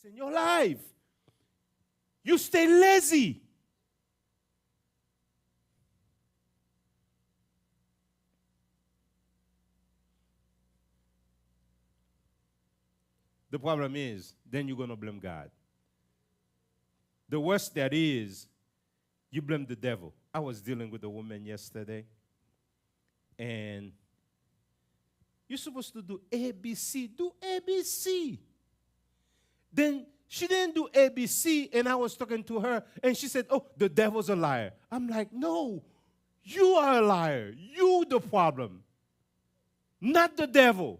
things in your life. You stay lazy. The problem is, then you're going to blame God. The worst that is, you blame the devil. I was dealing with a woman yesterday, and you're supposed to do ABC. Do ABC. Then she didn't do ABC, and I was talking to her, and she said, oh, the devil's a liar. I'm like, no, you are a liar. You the problem, not the devil.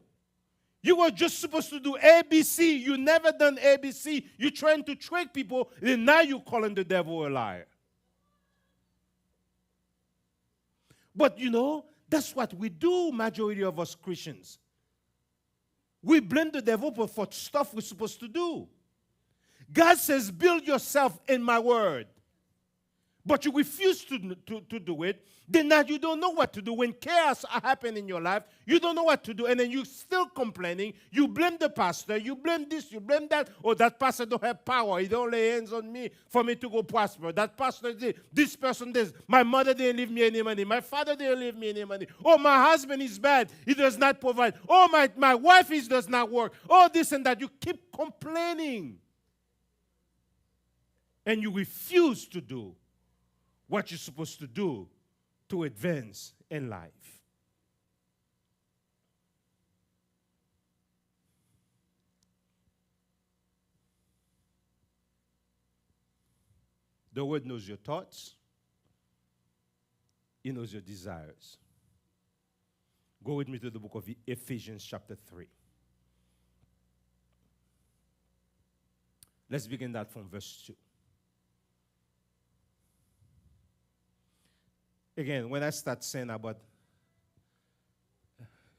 You were just supposed to do ABC. You never done ABC. You're trying to trick people, and now you're calling the devil a liar. But you know, that's what we do, majority of us Christians. We blame the devil for stuff we're supposed to do. God says, build yourself in my word. But you refuse to do it. Then now you don't know what to do. When chaos happens in your life, you don't know what to do. And then you're still complaining. You blame the pastor. You blame this. You blame that. Oh, that pastor don't have power. He don't lay hands on me for me to go prosper. That pastor did. This person did. My mother didn't leave me any money. My father didn't leave me any money. Oh, my husband is bad. He does not provide. Oh, my wife does not work. Oh, this and that. You keep complaining. And you refuse to do what you're supposed to do to advance in life. The word knows your thoughts. He knows your desires. Go with me to the book of Ephesians chapter 3. Let's begin that from verse 2. Again, when I start saying about,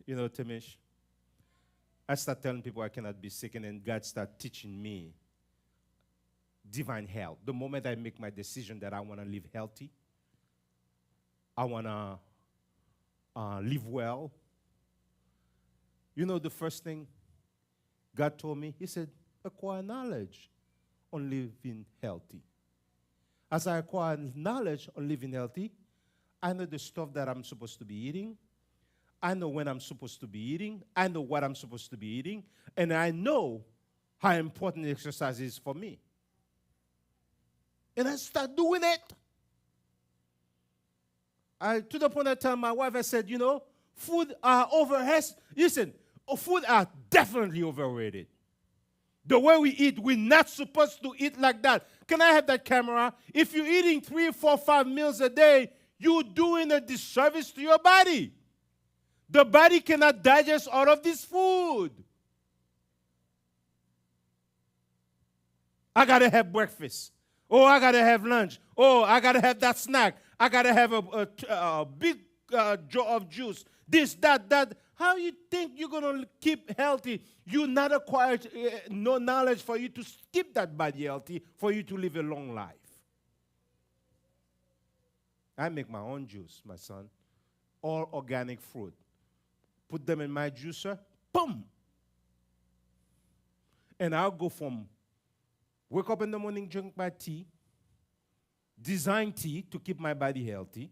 Timish, I start telling people I cannot be sick, and then God start teaching me divine health. The moment I make my decision that I want to live healthy, I want to live well, the first thing God told me, he said, acquire knowledge on living healthy. As I acquire knowledge on living healthy, I know the stuff that I'm supposed to be eating. I know when I'm supposed to be eating. I know what I'm supposed to be eating. And I know how important exercise is for me. And I start doing it. To the point I tell my wife, I said, food are food are definitely overrated. The way we eat, we're not supposed to eat like that. Can I have that camera? If you're eating 3, 4, 5 meals a day, you're doing a disservice to your body. The body cannot digest all of this food. I got to have breakfast. Oh, I got to have lunch. Oh, I got to have that snack. I got to have a big jar of juice. This, that. How you think you're going to keep healthy? You not acquired no knowledge for you to keep that body healthy, for you to live a long life. I make my own juice, my son. All organic fruit. Put them in my juicer, boom. And I'll go from wake up in the morning, drink my tea, design tea to keep my body healthy,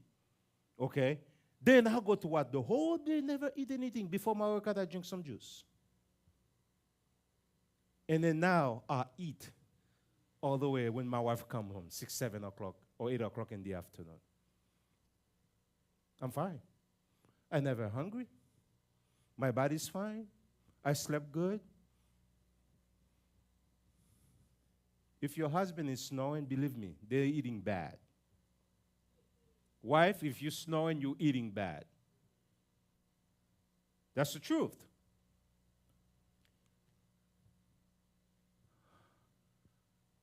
okay? Then I'll go to what? The whole day, never eat anything. Before my workout, I drink some juice. And then now I eat all the way when my wife comes home, 6, 7 o'clock or 8 o'clock in the afternoon. I'm fine. I'm never hungry. My body's fine. I slept good. If your husband is snoring, believe me, they're eating bad. Wife, if you're snoring, you're eating bad. That's the truth.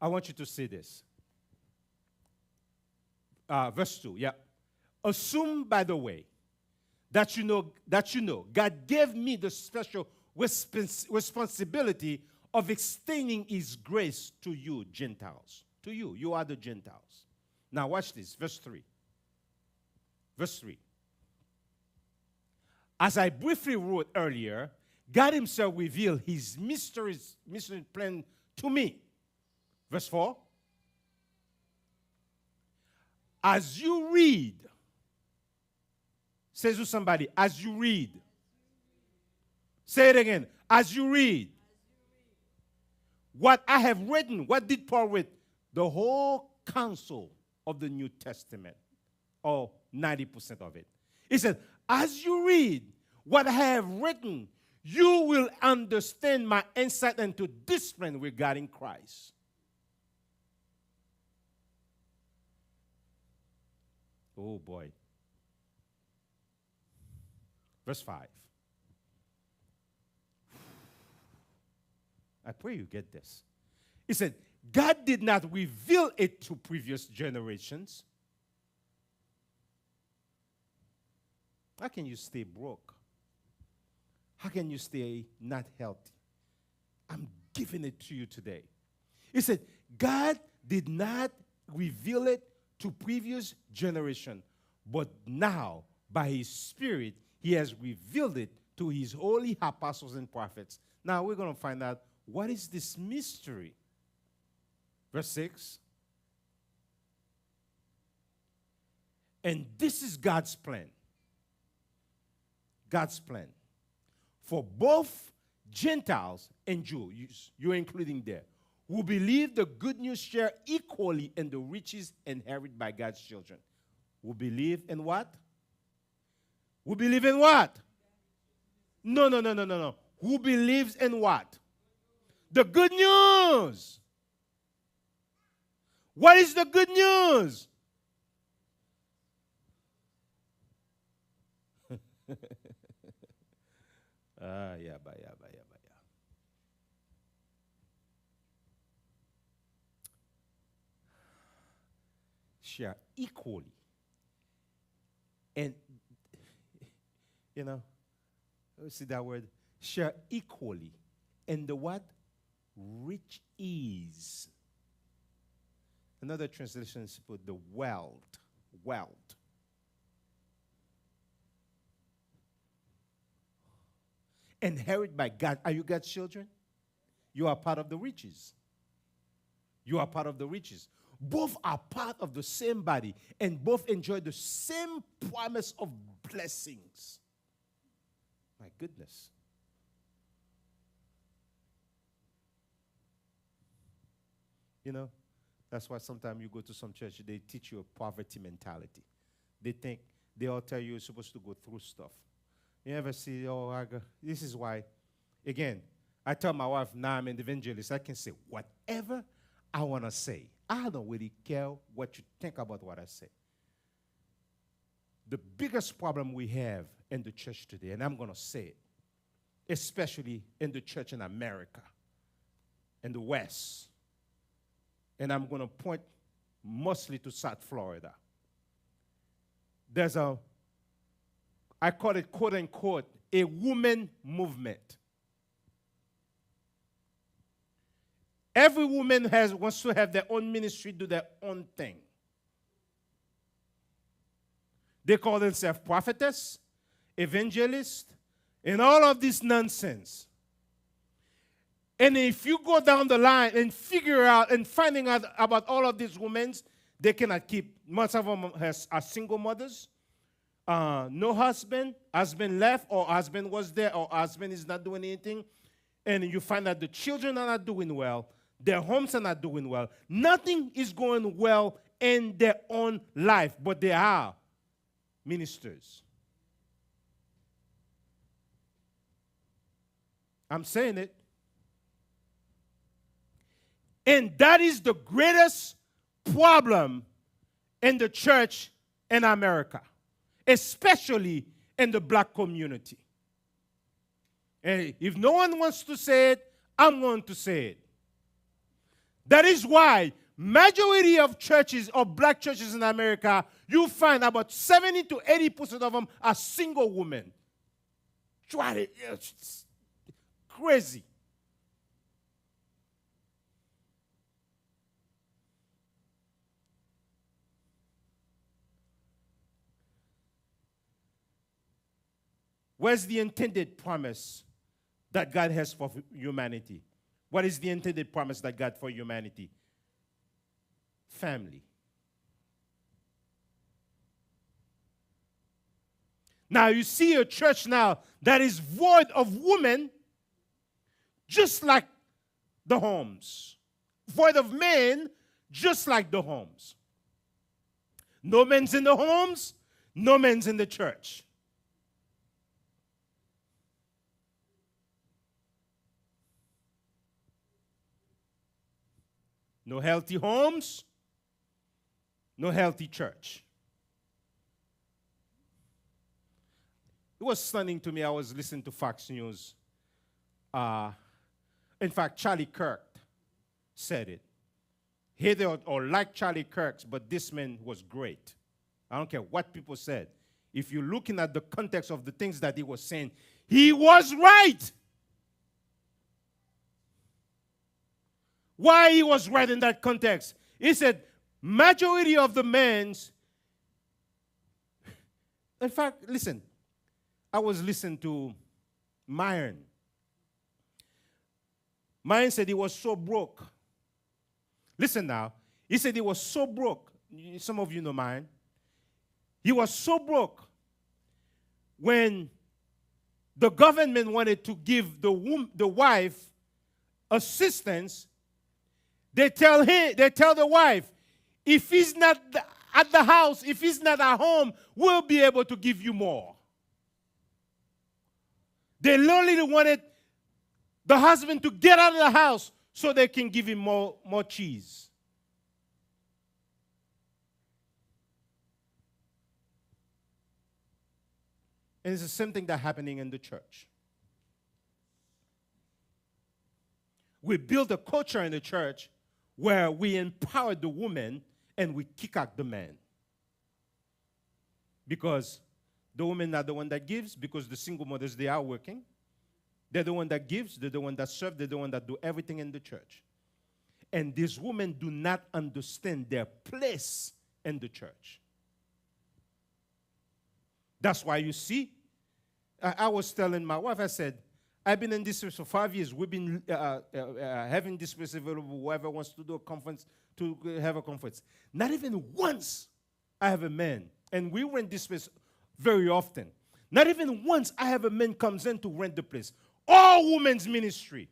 I want you to see this. Verse 2, yeah. Assume, by the way, that you know God gave me the special responsibility of extending his grace to you, Gentiles. To you. You are the Gentiles. Now watch this, verse 3. Verse 3. As I briefly wrote earlier, God himself revealed his mystery plan to me. Verse 4. As you read, say to somebody, as you read. Say it again. As you read. What I have written, what did Paul write? The whole counsel of the New Testament, or 90% of it. He said, as you read what I have written, you will understand my insight into discipline regarding Christ. Oh boy. Verse 5. I pray you get this. He said, God did not reveal it to previous generations. How can you stay broke? How can you stay not healthy? I'm giving it to you today. He said, God did not reveal it to previous generation, but now, by his Spirit, he has revealed it to his holy apostles and prophets. Now, we're going to find out what is this mystery. Verse 6. And this is God's plan. God's plan. For both Gentiles and Jews, you're including there, who believe the good news share equally in the riches inherited by God's children. Who believe in what? Who believe in what? No. Who believes in what? The good news. What is the good news? Yeah. Share equally. And, see that word? Share equally. And the what? Rich is. Another translation is put the wealth. Inherited by God. Are you God's children? You are part of the riches. You are part of the riches. Both are part of the same body and both enjoy the same promise of blessings. My goodness. That's why sometimes you go to some church, they teach you a poverty mentality. They all tell you you're supposed to go through stuff. You ever see, this is why, again, I tell my wife, now I'm an evangelist, I can say whatever I want to say. I don't really care what you think about what I say. The biggest problem we have in the church today, and I'm going to say it, especially in the church in America, in the West, and I'm going to point mostly to South Florida. There's I call it, quote unquote, a woman movement. Every woman wants to have their own ministry, do their own thing. They call themselves prophetess, evangelist, and all of this nonsense. And if you go down the line and figure out and finding out about all of these women, they cannot keep, most of them are single mothers, no husband left, or husband was there, or husband is not doing anything, and you find that the children are not doing well, their homes are not doing well, nothing is going well in their own life, but they are ministers. I'm saying it. And that is the greatest problem in the church in America, especially in the black community. And if no one wants to say it, I'm going to say it. That is why majority of churches, or black churches in America, you find about 70 to 80% of them are single women. Try it. It's crazy. Where's the intended promise that God has for humanity? What is the intended promise that God for humanity? Family. Now you see a church now that is void of women, just like the homes. Void of men, just like the homes. No men's in the homes, no men's in the church. No healthy homes, no healthy church. It was stunning to me. I was listening to Fox News. In fact, Charlie Kirk said it. Hated or liked Charlie Kirk, but this man was great. I don't care what people said. If you're looking at the context of the things that he was saying, he was right. Why he was right in that context? He said, majority of the men's, in fact, listen, I was listening to Myron. Myron said he was so broke. Listen now. He said he was so broke. Some of you know Myron. He was so broke when the government wanted to give the wife assistance. They tell the wife, if he's not at the house, if he's not at home, we'll be able to give you more. They literally wanted the husband to get out of the house so they can give him more cheese. And it's the same thing that's happening in the church. We build a culture in the church where we empower the woman and we kick out the man. Because the women are the one that gives, because the single mothers, they are working. They're the one that gives, they're the one that serve, they're the one that do everything in the church. And these women do not understand their place in the church. That's why you see, I was telling my wife, I said, I've been in this place for 5 years. We've been having this place available. Whoever wants to do a conference, to have a conference. Not even once I have a man. And we rent this place very often. Not even once I have a man comes in to rent the place. All women's ministry.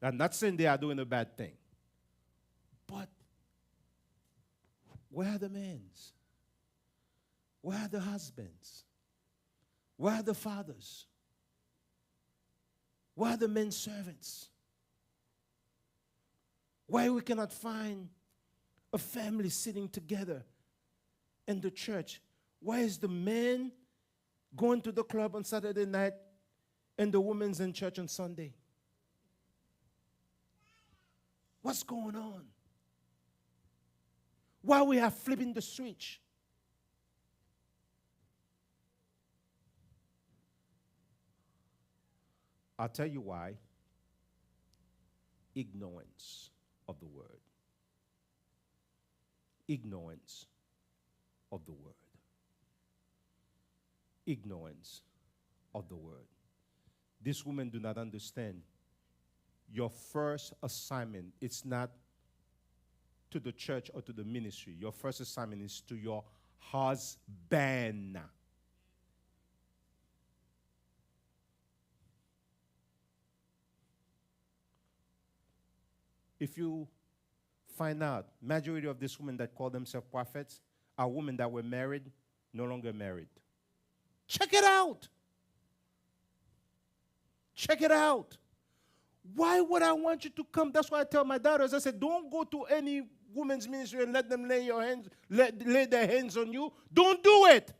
I'm not saying they are doing a bad thing. But where are the men? Where are the husbands? Where are the fathers? Where are the men servants? Why we cannot find a family sitting together in the church? Why is the man going to the club on Saturday night and the woman's in church on Sunday? What's going on? Why we are flipping the switch? I'll tell you why. Ignorance of the word. Ignorance of the word. Ignorance of the word. These women do not understand. Your first assignment, it's not to the church or to the ministry. Your first assignment is to your husband. If you find out, majority of these women that call themselves prophets are women that were married, no longer married. Check it out. Check it out. Why would I want you to come? That's why I tell my daughters, I said, don't go to any women's ministry and let them lay their hands on you. Don't do it.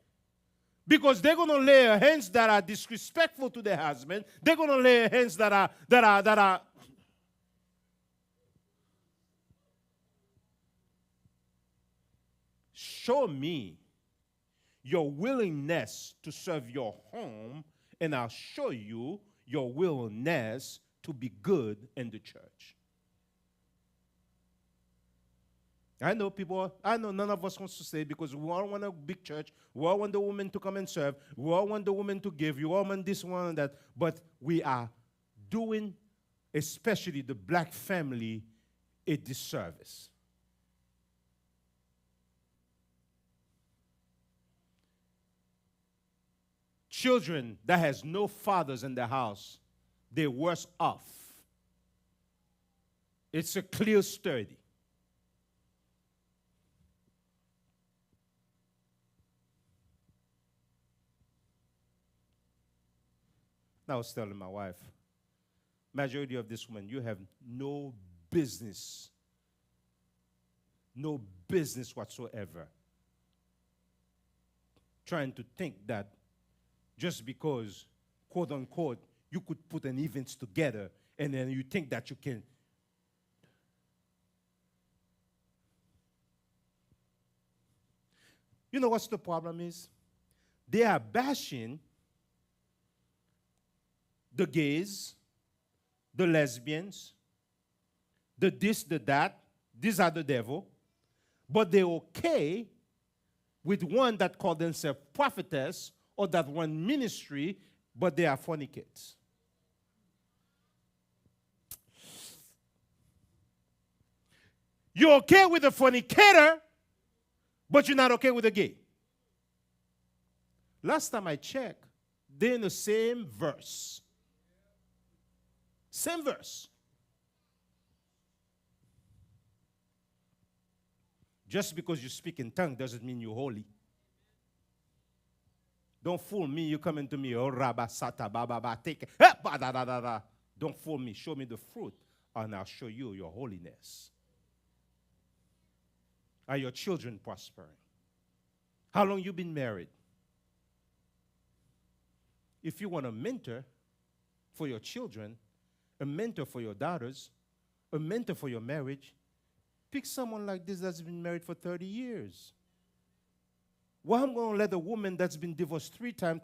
Because they're going to lay hands that are disrespectful to their husband. They're going to lay hands that are show me your willingness to serve your home, and I'll show you your willingness to be good in the church. I know none of us wants to say it because we all want a big church. We all want the women to come and serve. We all want the women to give. You all want this one and that. But we are doing, especially the black family, a disservice. Children that has no fathers in the house, they're worse off. It's a clear study. I was telling my wife, majority of this women, you have no business whatsoever trying to think that just because, quote unquote, you could put an events together and then you think that you can. You know what's the problem is? They are bashing the gays, the lesbians, the this, the that. These are the devil. But they're okay with one that call themselves prophetess or that one ministry, but they are fornicators. You're okay with a fornicator, but you're not okay with a gay. Last time I checked, they're in the same verse. Same verse. Just because you speak in tongues doesn't mean you're holy. Don't fool me. You coming to me, oh, rabba, sata, ba, ba, ba, take it. Da, da, da, da. Don't fool me. Show me the fruit, and I'll show you your holiness. Are your children prospering? How long you been married? If you want a mentor for your children, a mentor for your daughters, a mentor for your marriage, pick someone like this that's been married for 30 years. Why am I going to let a woman that's been divorced 3 times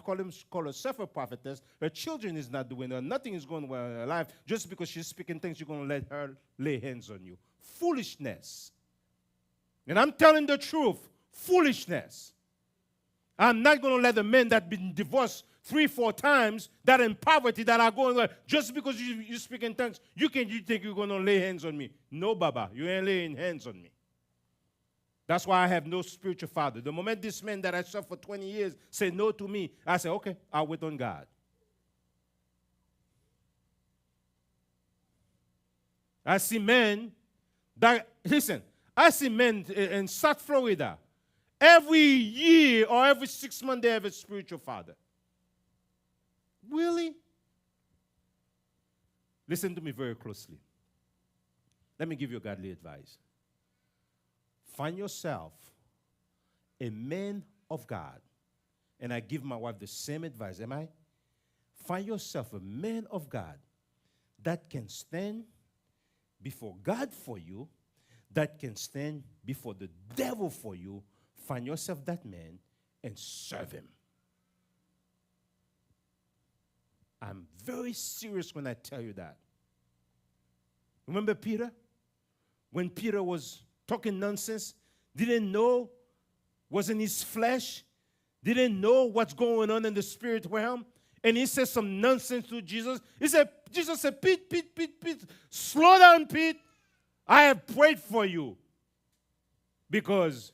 call herself a prophetess? Her children is not doing her. Nothing is going well in her life. Just because she's speaking things, you're going to let her lay hands on you. Foolishness. And I'm telling the truth. Foolishness. I'm not going to let a man that's been divorced 3-4 times, that in poverty, that are going, just because you speak in tongues, you think you're going to lay hands on me. No, Baba, you ain't laying hands on me. That's why I have no spiritual father. The moment this man that I served for 20 years said no to me, I said, okay, I'll wait on God. I see men in South Florida, every year or every 6 months they have a spiritual father. Really? Listen to me very closely. Let me give you godly advice. Find yourself a man of God. And I give my wife the same advice. Am I? Find yourself a man of God that can stand before God for you, that can stand before the devil for you. Find yourself that man and serve him. I'm very serious when I tell you that. Remember Peter? When Peter was talking nonsense, didn't know, was in his flesh, didn't know what's going on in the spirit realm, and he said some nonsense to Jesus. Jesus said, Pete, slow down, Pete. I have prayed for you because